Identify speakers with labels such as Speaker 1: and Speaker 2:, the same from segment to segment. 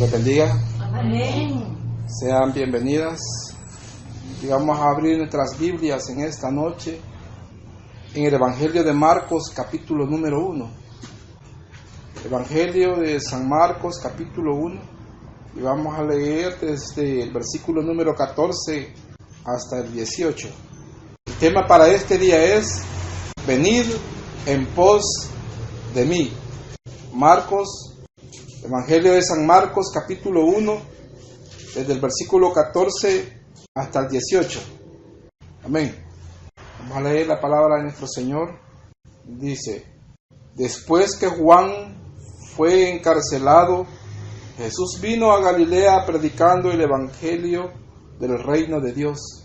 Speaker 1: Les bendiga.
Speaker 2: Amén.
Speaker 1: Sean bienvenidas. Y vamos a abrir nuestras Biblias en esta noche en el Evangelio de Marcos, capítulo número 1. Evangelio de San Marcos, capítulo 1. Y vamos a leer desde el versículo número 14 hasta el 18. El tema para este día es: venid en pos de mí. Evangelio de San Marcos, capítulo 1, desde el versículo 14 hasta el 18. Amén. Vamos a leer la palabra de nuestro Señor. Dice: después que Juan fue encarcelado, Jesús vino a Galilea predicando el evangelio del reino de Dios,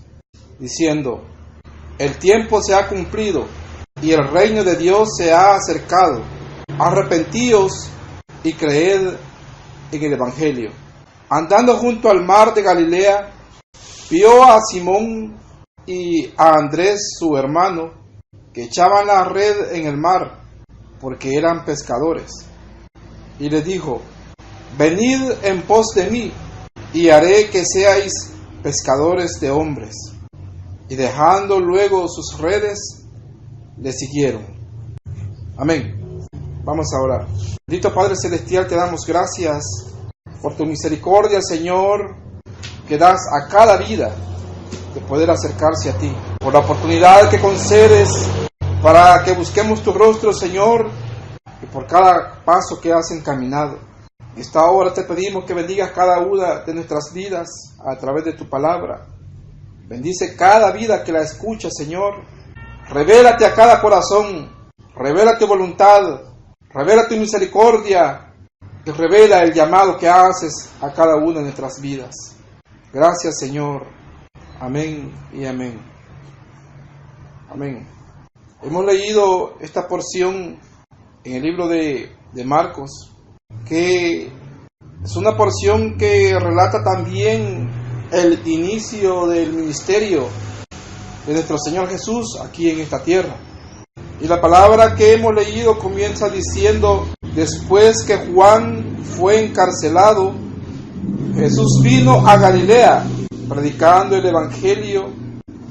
Speaker 1: diciendo: el tiempo se ha cumplido y el reino de Dios se ha acercado. Arrepentíos y creed en el evangelio. Andando junto al mar de Galilea, vio a Simón y a Andrés su hermano, que echaban la red en el mar, porque eran pescadores. Y les dijo: venid en pos de mí, y haré que seáis pescadores de hombres. Y dejando luego sus redes, le siguieron. Amén. Vamos a orar. Bendito Padre Celestial, te damos gracias por tu misericordia, Señor, que das a cada vida de poder acercarse a ti, por la oportunidad que concedes para que busquemos tu rostro, Señor, y por cada paso que has encaminado. En esta hora te pedimos que bendigas cada una de nuestras vidas a través de tu palabra. Bendice cada vida que la escucha, Señor. Revélate a cada corazón, revela tu voluntad, revela tu misericordia y revela el llamado que haces a cada una de nuestras vidas. Gracias, Señor. Amén y amén. Amén. Hemos leído esta porción en el libro de Marcos, que es una porción que relata también el inicio del ministerio de nuestro Señor Jesús aquí en esta tierra. Y la palabra que hemos leído comienza diciendo: después que Juan fue encarcelado, Jesús vino a Galilea predicando el evangelio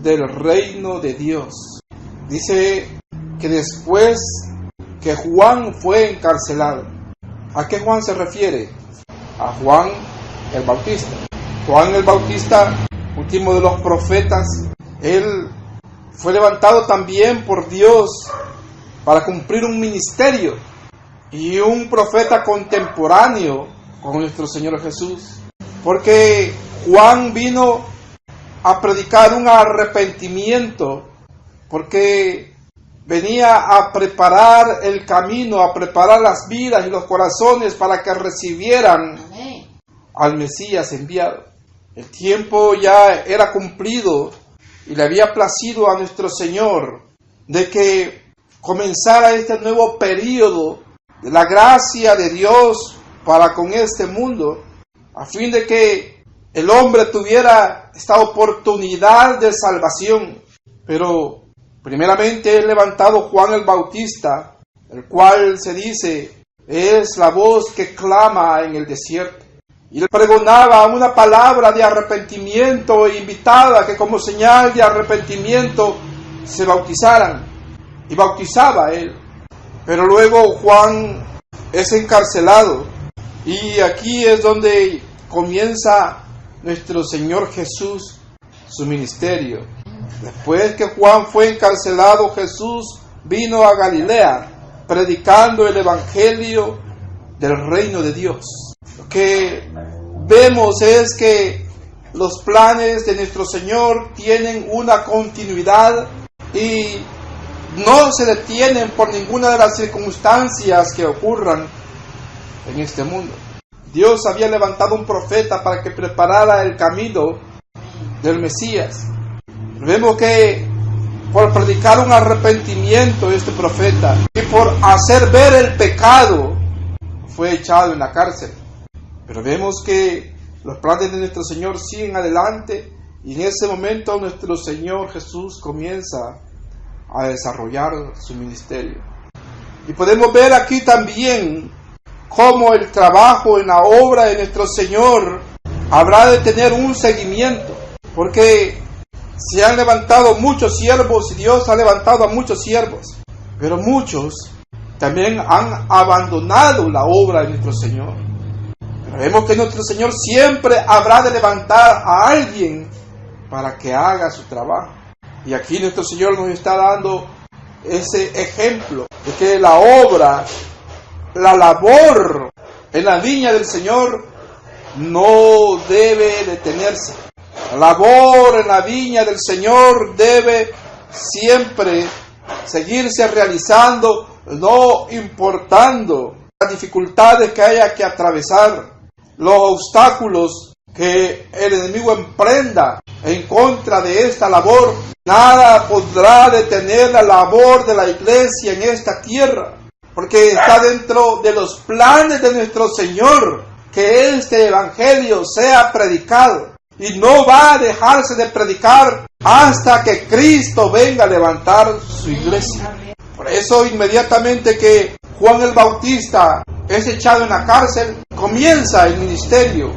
Speaker 1: del reino de Dios. Dice que después que Juan fue encarcelado. ¿A qué Juan se refiere? A Juan el Bautista. Juan el Bautista, último de los profetas, él fue levantado también por Dios para cumplir un ministerio y un profeta contemporáneo con nuestro Señor Jesús, porque Juan vino a predicar un arrepentimiento, porque venía a preparar el camino, a preparar las vidas y los corazones para que recibieran al Mesías enviado. El tiempo ya era cumplido y le había placido a nuestro Señor de que comenzara este nuevo período de la gracia de Dios para con este mundo, a fin de que el hombre tuviera esta oportunidad de salvación. Pero primeramente es levantado Juan el Bautista, el cual se dice es la voz que clama en el desierto. Y él pregonaba una palabra de arrepentimiento e invitaba a que como señal de arrepentimiento se bautizaran. Y bautizaba a él. Pero luego Juan es encarcelado. Y aquí es donde comienza nuestro Señor Jesús su ministerio. Después que Juan fue encarcelado, Jesús vino a Galilea predicando el evangelio del reino de Dios. Lo que vemos es que los planes de nuestro Señor tienen una continuidad y no se detienen por ninguna de las circunstancias que ocurran en este mundo. Dios había levantado un profeta para que preparara el camino del Mesías. Vemos que por predicar un arrepentimiento este profeta y por hacer ver el pecado fue echado en la cárcel. Pero vemos que los planes de nuestro Señor siguen adelante y en ese momento nuestro Señor Jesús comienza a desarrollar su ministerio. Y podemos ver aquí también cómo el trabajo en la obra de nuestro Señor habrá de tener un seguimiento, porque se han levantado muchos siervos y Dios ha levantado a muchos siervos, pero muchos también han abandonado la obra de nuestro Señor. Pero vemos que nuestro Señor siempre habrá de levantar a alguien para que haga su trabajo. Y aquí nuestro Señor nos está dando ese ejemplo de que la obra, la labor en la viña del Señor no debe detenerse. La labor en la viña del Señor debe siempre seguirse realizando, no importando las dificultades que haya que atravesar, los obstáculos que el enemigo emprenda en contra de esta labor. Nada podrá detener la labor de la iglesia en esta tierra, porque está dentro de los planes de nuestro Señor que este evangelio sea predicado, y no va a dejarse de predicar hasta que Cristo venga a levantar su iglesia. Por eso inmediatamente que Juan el Bautista es echado en la cárcel, comienza el ministerio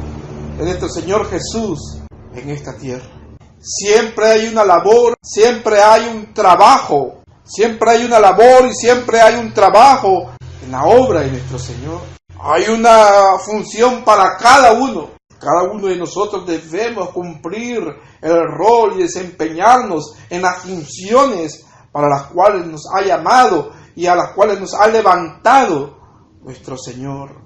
Speaker 1: de nuestro Señor Jesús en esta tierra. Siempre hay una labor, siempre hay un trabajo, siempre hay una labor y siempre hay un trabajo en la obra de nuestro Señor. Hay una función para cada uno. Cada uno de nosotros debemos cumplir el rol y desempeñarnos en las funciones para las cuales nos ha llamado y a las cuales nos ha levantado nuestro Señor.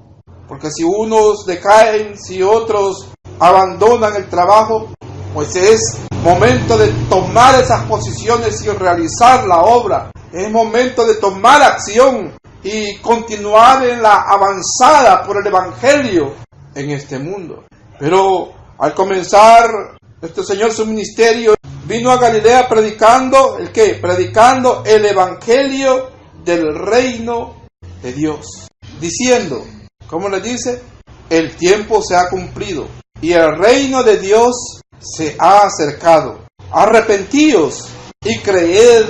Speaker 1: Porque si unos decaen, si otros abandonan el trabajo, pues es momento de tomar esas posiciones y realizar la obra. Es momento de tomar acción y continuar en la avanzada por el evangelio en este mundo. Pero al comenzar nuestro Señor su ministerio, vino a Galilea predicando ¿el qué? Predicando el evangelio del reino de Dios, diciendo, ¿cómo le dice? El tiempo se ha cumplido y el reino de Dios se ha acercado. Arrepentíos y creed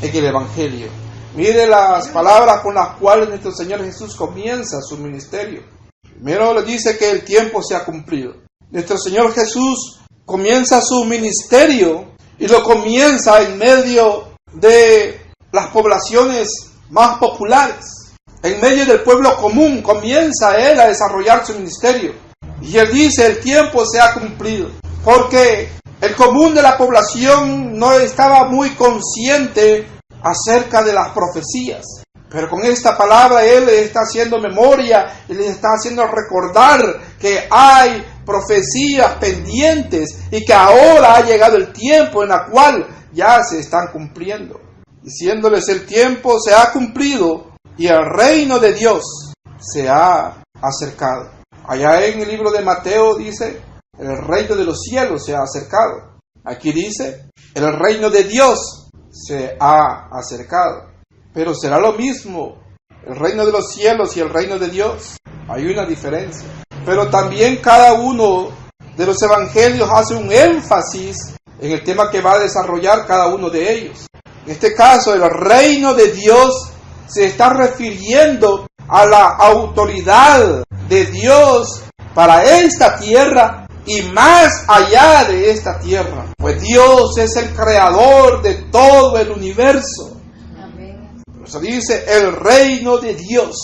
Speaker 1: en el evangelio. Mire las palabras con las cuales nuestro Señor Jesús comienza su ministerio. Primero le dice que el tiempo se ha cumplido. Nuestro Señor Jesús comienza su ministerio y lo comienza en medio de las poblaciones más populares. En medio del pueblo común comienza Él a desarrollar su ministerio. Y Él dice, el tiempo se ha cumplido. Porque el común de la población no estaba muy consciente acerca de las profecías. Pero con esta palabra Él les está haciendo memoria y les está haciendo recordar que hay profecías pendientes y que ahora ha llegado el tiempo en el cual ya se están cumpliendo. Diciéndoles, el tiempo se ha cumplido y el reino de Dios se ha acercado. Allá en el libro de Mateo dice, el reino de los cielos se ha acercado. Aquí dice, el reino de Dios se ha acercado. Pero será lo mismo el reino de los cielos y el reino de Dios. Hay una diferencia. Pero también cada uno de los evangelios hace un énfasis en el tema que va a desarrollar cada uno de ellos. En este caso, el reino de Dios se está refiriendo a la autoridad de Dios para esta tierra y más allá de esta tierra. Pues Dios es el creador de todo el universo. Por eso dice el reino de Dios.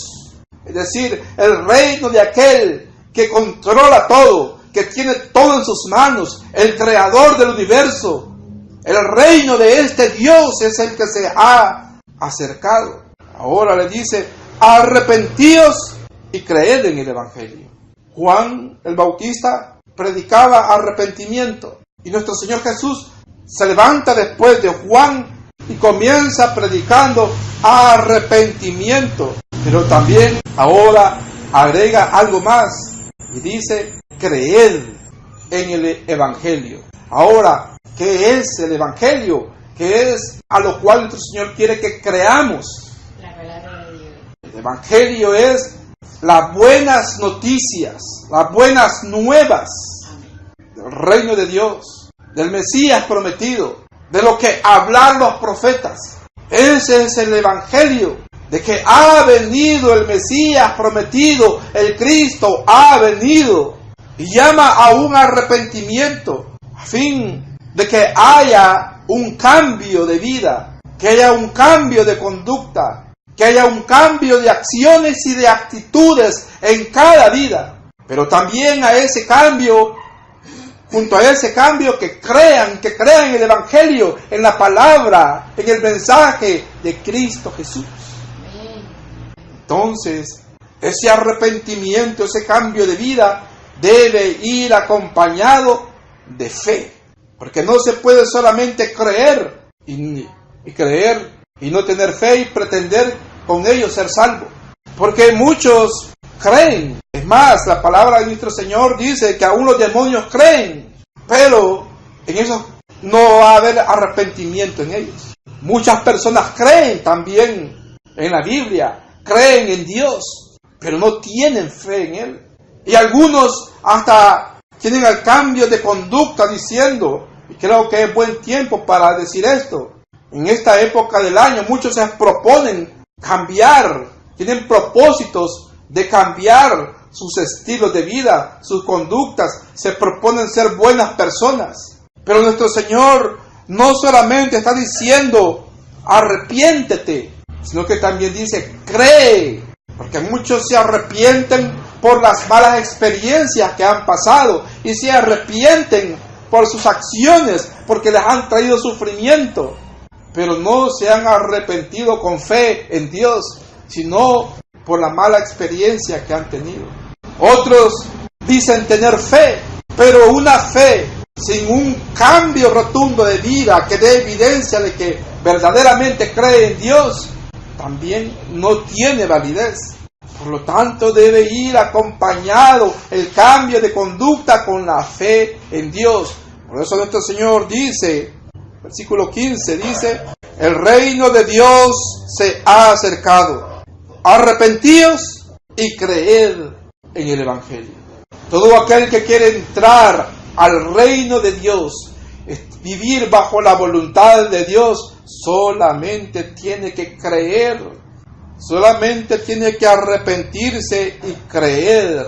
Speaker 1: Es decir, el reino de aquel que controla todo, que tiene todo en sus manos, el creador del universo. El reino de este Dios es el que se ha acercado. Ahora le dice, arrepentíos y creed en el evangelio. Juan el Bautista predicaba arrepentimiento y nuestro Señor Jesús se levanta después de Juan y comienza predicando arrepentimiento, pero también ahora agrega algo más y dice, creed en el evangelio. Ahora, ¿qué es el evangelio? ¿Qué es a lo cual nuestro Señor quiere que creamos?
Speaker 2: La palabra de Dios.
Speaker 1: El evangelio es las buenas noticias, las buenas nuevas del reino de Dios, del Mesías prometido, de lo que hablan los profetas. Ese es el evangelio. de que ha venido el Mesías prometido, el Cristo ha venido, y llama a un arrepentimiento, a fin de que haya un cambio de vida, que haya un cambio de conducta, que haya un cambio de acciones y de actitudes en cada vida. Pero también a ese cambio, junto a ese cambio, que crean en el Evangelio, en la palabra, en el mensaje de Cristo Jesús. Entonces, ese arrepentimiento, ese cambio de vida debe ir acompañado de fe. Porque no se puede solamente creer y no tener fe y pretender con ello ser salvo. Porque muchos creen. Es más, la palabra de nuestro Señor dice que aún los demonios creen, pero en eso no va a haber arrepentimiento en ellos. Muchas personas creen también en la Biblia, creen en Dios, pero no tienen fe en Él. Y algunos hasta tienen el cambio de conducta diciendo, y creo que es buen tiempo para decir esto, en esta época del año muchos se proponen cambiar, tienen propósitos de cambiar sus estilos de vida, sus conductas, se proponen ser buenas personas. Pero nuestro Señor no solamente está diciendo arrepiéntete, sino que también dice cree, porque muchos se arrepienten por las malas experiencias que han pasado y se arrepienten por sus acciones porque les han traído sufrimiento, pero no se han arrepentido con fe en Dios, sino por la mala experiencia que han tenido. Otros dicen tener fe, pero una fe sin un cambio rotundo de vida que dé evidencia de que verdaderamente cree en Dios, también no tiene validez. Por lo tanto, debe ir acompañado el cambio de conducta con la fe en Dios. Por eso nuestro Señor dice, versículo 15, dice, el reino de Dios se ha acercado. Arrepentíos y creed en el Evangelio. Todo aquel que quiere entrar al reino de Dios, vivir bajo la voluntad de Dios, solamente tiene que creer, solamente tiene que arrepentirse y creer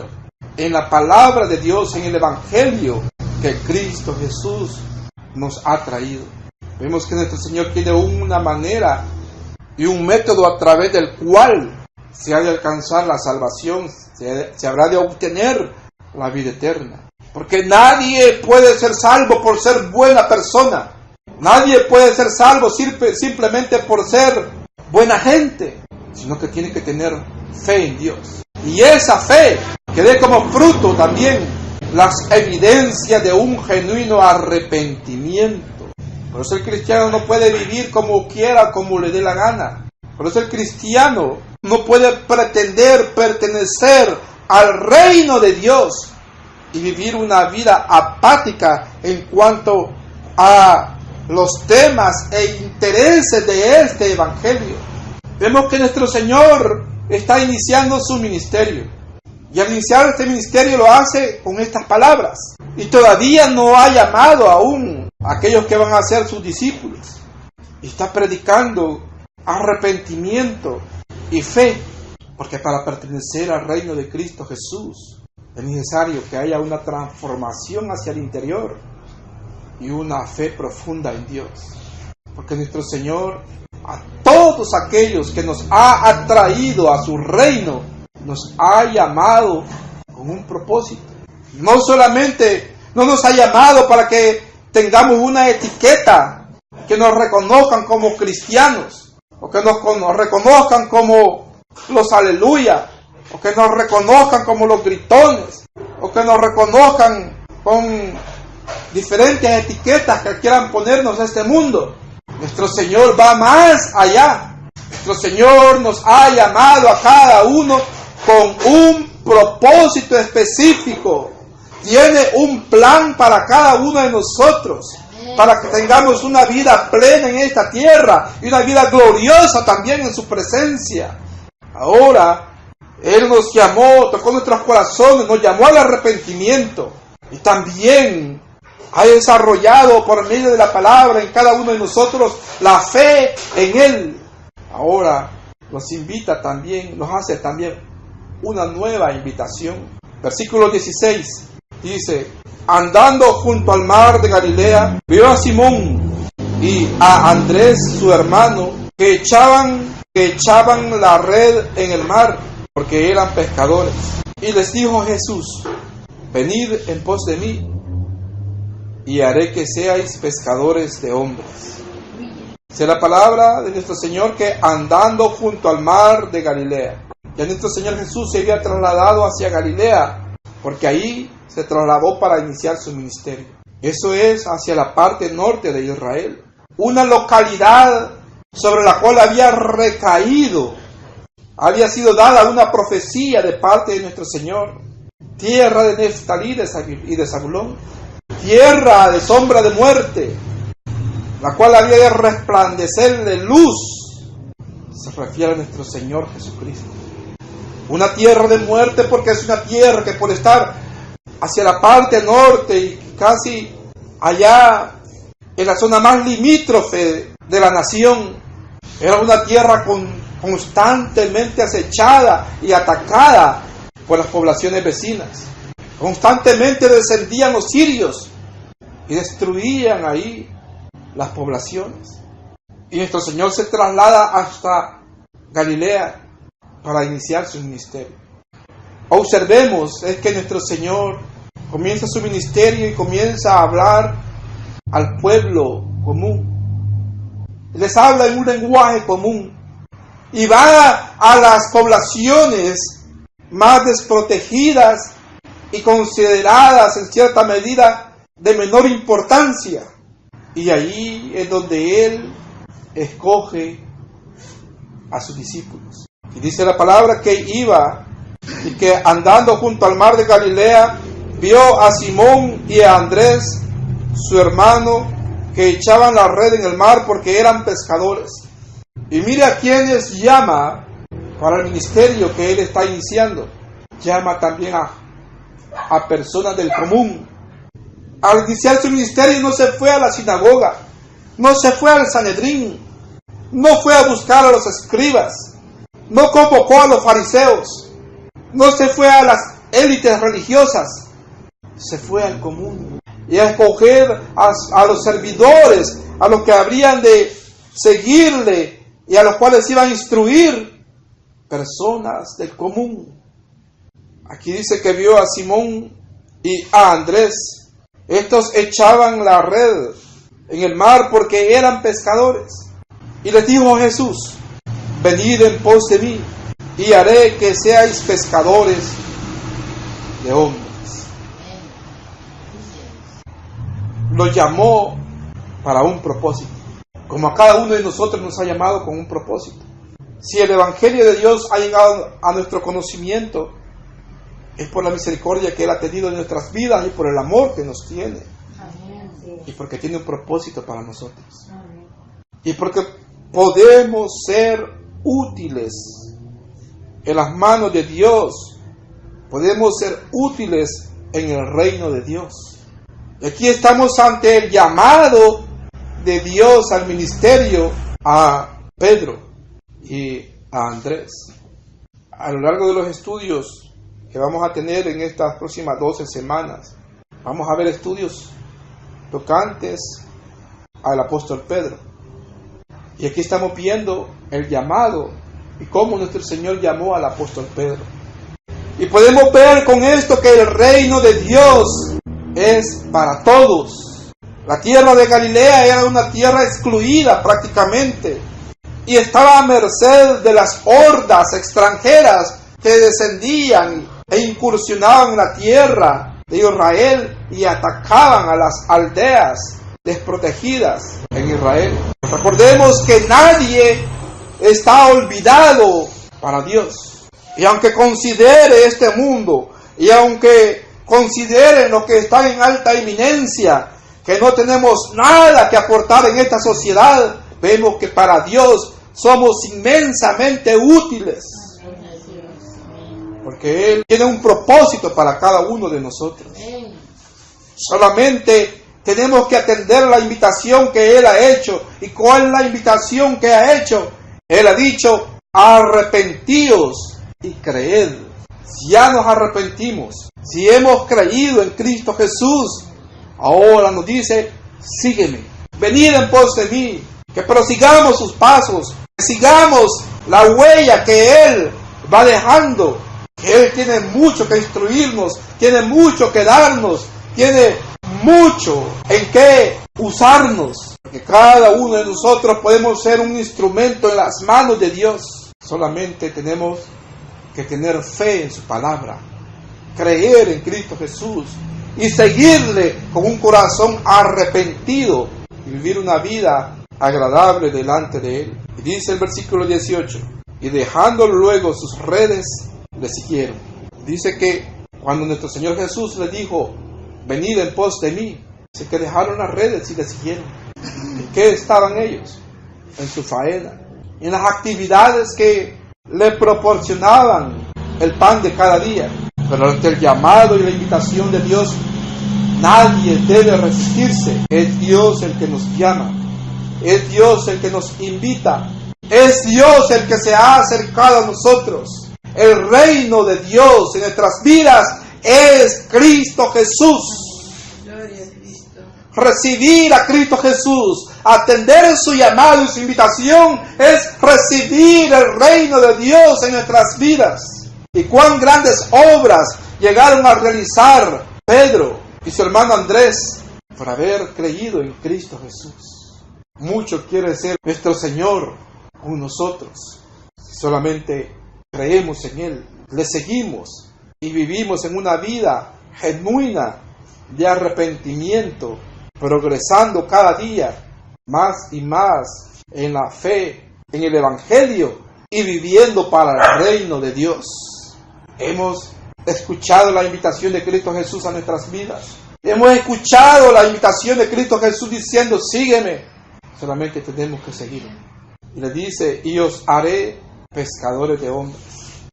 Speaker 1: en la palabra de Dios, en el Evangelio que Cristo Jesús nos ha traído. Vemos que nuestro Señor tiene una manera y un método a través del cual se ha de alcanzar la salvación, se habrá de obtener la vida eterna. Porque nadie puede ser salvo por ser buena persona. Nadie puede ser salvo simplemente por ser buena gente, sino que tiene que tener fe en Dios. Y esa fe que dé como fruto también las evidencias de un genuino arrepentimiento. Por eso el cristiano no puede vivir como quiera, como le dé la gana. Por eso el cristiano no puede pretender pertenecer al reino de Dios y vivir una vida apática en cuanto a los temas e intereses de este evangelio. Vemos que nuestro Señor está iniciando su ministerio. Y al iniciar este ministerio lo hace con estas palabras. Y todavía no ha llamado aún a aquellos que van a ser sus discípulos. Y está predicando arrepentimiento y fe. Porque para pertenecer al reino de Cristo Jesús es necesario que haya una transformación hacia el interior y una fe profunda en Dios. Porque nuestro Señor, a todos aquellos que nos ha atraído a su reino, nos ha llamado con un propósito. No solamente no nos ha llamado para que tengamos una etiqueta, que nos reconozcan como cristianos, o que nos reconozcan como los aleluya, o que nos reconozcan como los gritones, o que nos reconozcan con diferentes etiquetas que quieran ponernos a este mundo. Nuestro Señor va más allá. Nuestro Señor nos ha llamado a cada uno con un propósito específico. Tiene un plan para cada uno de nosotros, para que tengamos una vida plena en esta tierra y una vida gloriosa también en su presencia. Ahora, Él nos llamó, tocó nuestros corazones, nos llamó al arrepentimiento y también ha desarrollado por medio de la palabra en cada uno de nosotros la fe en Él. Ahora, nos invita también, nos hace también una nueva invitación. Versículo 16 dice: andando junto al mar de Galilea, vio a Simón y a Andrés su hermano, que echaban la red en el mar, porque eran pescadores. Y les dijo Jesús: venid en pos de mí, y haré que seáis pescadores de hombres. Dice la palabra de nuestro Señor que andando junto al mar de Galilea. Ya nuestro Señor Jesús se había trasladado hacia Galilea, porque ahí se trasladó para iniciar su ministerio. Eso es hacia la parte norte de Israel, una localidad sobre la cual había recaído, había sido dada una profecía de parte de nuestro Señor: tierra de Neftalí y de Zabulón, tierra de sombra de muerte, la cual había de resplandecer de luz. Se refiere a nuestro Señor Jesucristo. Una tierra de muerte porque es una tierra que por estar hacia la parte norte y casi allá en la zona más limítrofe de la nación, era una tierra constantemente acechada y atacada por las poblaciones vecinas. Constantemente descendían los sirios y destruían ahí las poblaciones. Y nuestro Señor se traslada hasta Galilea para iniciar su ministerio. Observemos, es que nuestro Señor comienza su ministerio y comienza a hablar al pueblo común. Les habla en un lenguaje común y va a las poblaciones más desprotegidas y consideradas en cierta medida de menor importancia. Y ahí es donde Él escoge a sus discípulos. Y dice la palabra que iba y que andando junto al mar de Galilea vio a Simón y a Andrés su hermano, que echaban la red en el mar porque eran pescadores. Y mire a quienes llama para el ministerio que Él está iniciando. Llama también a personas del común. Al iniciar su ministerio no se fue a la sinagoga, no se fue al Sanedrín, no fue a buscar a los escribas, no convocó a los fariseos, no se fue a las élites religiosas, se fue al común y a escoger a los servidores, a los que habrían de seguirle y a los cuales iban a instruir, personas del común. Aquí dice que vio a Simón y a Andrés. Estos echaban la red en el mar porque eran pescadores. Y les dijo Jesús: venid en pos de mí, y haré que seáis pescadores de hombres. Los llamó para un propósito, como a cada uno de nosotros nos ha llamado con un propósito. Si el Evangelio de Dios ha llegado a nuestro conocimiento, es por la misericordia que Él ha tenido en nuestras vidas y por el amor que nos tiene. Y porque tiene un propósito para nosotros. Y porque podemos ser útiles en las manos de Dios. Podemos ser útiles en el reino de Dios. Y aquí estamos ante el llamado de Dios al ministerio a Pedro y a Andrés. A lo largo de los estudios que vamos a tener en estas próximas 12 semanas, vamos a ver estudios tocantes al apóstol Pedro. Y aquí estamos viendo el llamado y cómo nuestro Señor llamó al apóstol Pedro. Y podemos ver con esto que el reino de Dios es para todos. La tierra de Galilea era una tierra excluida prácticamente y estaba a merced de las hordas extranjeras que descendían e incursionaban en la tierra de Israel y atacaban a las aldeas desprotegidas en Israel. Recordemos que nadie está olvidado para Dios. Y aunque considere este mundo, y aunque consideren los que están en alta eminencia, que no tenemos nada que aportar en esta sociedad, vemos que para Dios somos inmensamente útiles. Porque Él tiene un propósito para cada uno de nosotros. Solamente tenemos que atender la invitación que Él ha hecho. ¿Y cuál es la invitación que ha hecho? Él ha dicho: arrepentíos y creed. Si ya nos arrepentimos, si hemos creído en Cristo Jesús, ahora nos dice, sígueme, venid en pos de mí, que prosigamos sus pasos, que sigamos la huella que Él va dejando, que Él tiene mucho que instruirnos, tiene mucho que darnos, tiene mucho en qué usarnos, porque cada uno de nosotros podemos ser un instrumento en las manos de Dios. Solamente tenemos que tener fe en su palabra, creer en Cristo Jesús y seguirle con un corazón arrepentido y vivir una vida agradable delante de Él. Y dice el versículo 18, y dejando luego sus redes, le siguieron. Dice que cuando nuestro Señor Jesús le dijo, venid en pos de mí, dice que dejaron las redes y le siguieron. ¿En qué estaban ellos? En su faena, en las actividades que le proporcionaban el pan de cada día. Pero ante el llamado y la invitación de Dios, nadie debe resistirse. Es Dios el que nos llama, es Dios el que nos invita, es Dios el que se ha acercado a nosotros. El reino de Dios en nuestras vidas es Cristo Jesús.
Speaker 2: Gloria a Cristo.
Speaker 1: Recibir a Cristo Jesús, atender su llamado y su invitación es recibir el reino de Dios en nuestras vidas. Y cuán grandes obras llegaron a realizar Pedro y su hermano Andrés por haber creído en Cristo Jesús. Mucho quiere ser nuestro Señor con nosotros. Si solamente creemos en Él, le seguimos y vivimos en una vida genuina de arrepentimiento, progresando cada día más y más en la fe, en el Evangelio y viviendo para el reino de Dios. Hemos escuchado la invitación de Cristo Jesús a nuestras vidas. Hemos escuchado la invitación de Cristo Jesús diciendo, sígueme. Solamente tenemos que seguir. Y le dice, y os haré pescadores de hombres.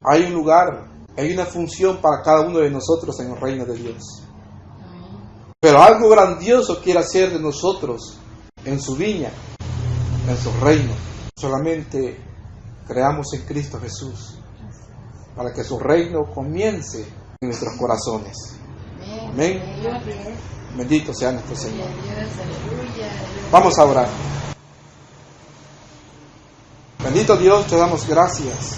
Speaker 1: Hay un lugar, hay una función para cada uno de nosotros en el reino de Dios. Pero algo grandioso quiere hacer de nosotros en su viña, en su reino. Solamente creamos en Cristo Jesús para que su reino comience en nuestros corazones. Amén. Bendito sea nuestro Señor. Vamos a orar. Bendito Dios, te damos gracias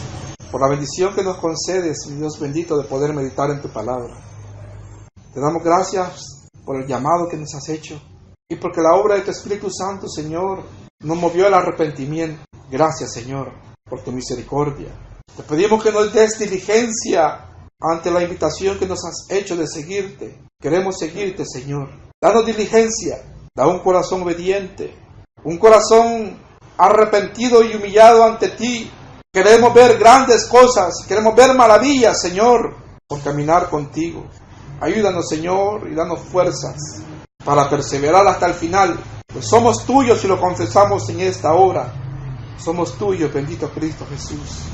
Speaker 1: por la bendición que nos concedes, mi Dios bendito, de poder meditar en tu palabra. Te damos gracias por el llamado que nos has hecho y porque la obra de tu Espíritu Santo, Señor, nos movió al arrepentimiento. Gracias, Señor, por tu misericordia. Te pedimos que nos des diligencia ante la invitación que nos has hecho de seguirte. Queremos seguirte, Señor. Danos diligencia, da un corazón obediente, un corazón arrepentido y humillado ante ti. Queremos ver grandes cosas, queremos ver maravillas, Señor, por caminar contigo. Ayúdanos, Señor, y danos fuerzas para perseverar hasta el final. Pues somos tuyos y lo confesamos en esta hora. Somos tuyos, bendito Cristo Jesús.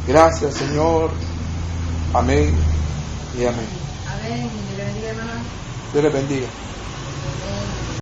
Speaker 1: Gracias, Señor. Amén y amén.
Speaker 2: Amén. Dios le bendiga, hermano.
Speaker 1: Dios les bendiga.